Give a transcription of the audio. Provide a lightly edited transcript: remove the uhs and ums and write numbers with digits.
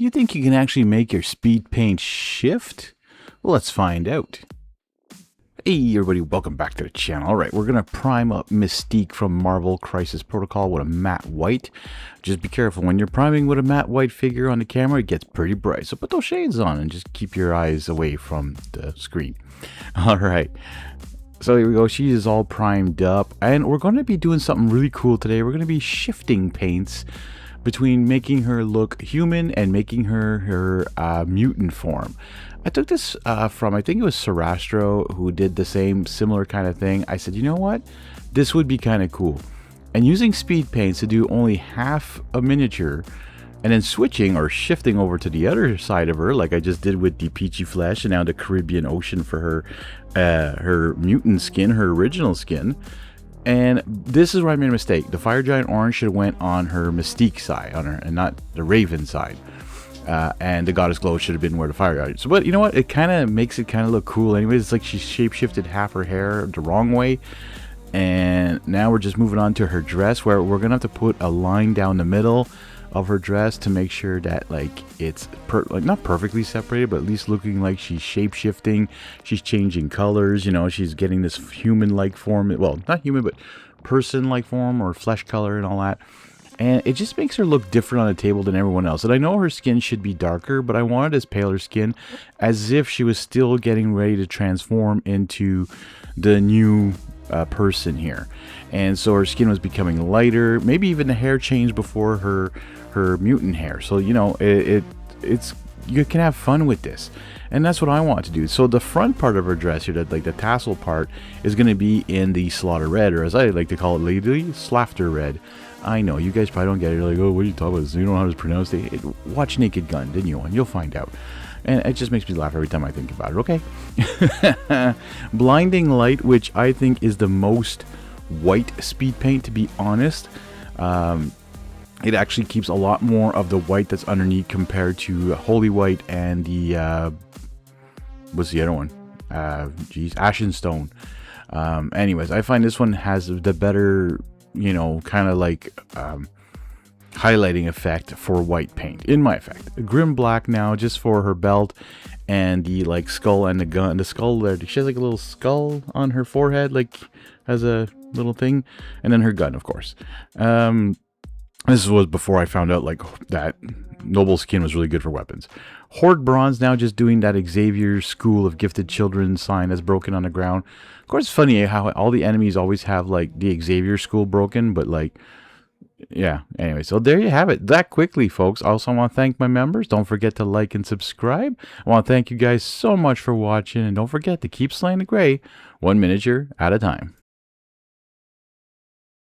Do you think you can actually make your speed paint shift? Well, let's find out. Hey everybody, welcome back to the channel. Alright, we're going to prime up Mystique from Marvel Crisis Protocol with a matte white. Just be careful, when you're priming with a matte white figure on the camera, it gets pretty bright. So put those shades on and just keep your eyes away from the screen. Alright, so here we go. She is all primed up. And we're going to be doing something really cool today. We're going to be shifting paints between making her look human and making her mutant form. I took this from, I think it was Sarastro, who did the same similar kind of thing. I said, you know what? This would be kind of cool. And using speed paints to do only half a miniature and then switching or shifting over to the other side of her, like I just did with the Peachy Flesh and now the Caribbean Ocean for her mutant skin, her original skin. And this is where I made a mistake. The Fire Giant Orange should have went on her Mystique side, on her, and not the Raven side. And the Goddess Glow should have been where the Fire Giant. So, but you know what? It kind of makes it kind of look cool. Anyways, it's like she shapeshifted half her hair the wrong way. And now we're just moving on to her dress, where we're gonna have to put a line down the middle of her dress to make sure that like it's like not perfectly separated, but at least looking like she's shape-shifting. She's changing colors, you know, she's getting this human-like form, well, not human, but person-like form or flesh color and all that. And it just makes her look different on the table than everyone else. And I know her skin should be darker, but I wanted this paler skin, as if she was still getting ready to transform into the new person here. And so her skin was becoming lighter, maybe even the hair changed before her mutant hair. So, you know, it's you can have fun with this. And that's what I want to do. So the front part of her dress here, like the tassel part, is going to be in the Slaughter Red, or as I like to call it lately, Slaughter Red. I know, you guys probably don't get it. You're like, oh, what are you talking about? You don't know how to pronounce it. Watch Naked Gun, didn't you? And you'll find out. And it just makes me laugh every time I think about it, okay? Blinding Light, which I think is the most white speed paint, to be honest. It actually keeps a lot more of the white that's underneath compared to Holy White and the, what's the other one? Ashen Stone. Anyways, I find this one has the better, you know, kind of like highlighting effect for white paint, in my effect. Grim Black now, just for her belt and the like skull and the gun. The skull there, she has like a little skull on her forehead, like has a little thing, and then her gun, of course. This was before I found out like that noble skin was really good for weapons. Horde Bronze now just doing that Xavier School of Gifted Children sign that's broken on the ground. Of course, it's funny how all the enemies always have like the Xavier School broken, but like, yeah, anyway, so there you have it. That quickly, folks. I also want to thank my members. Don't forget to like and subscribe. I want to thank you guys so much for watching, and don't forget to keep slaying the gray one miniature at a time.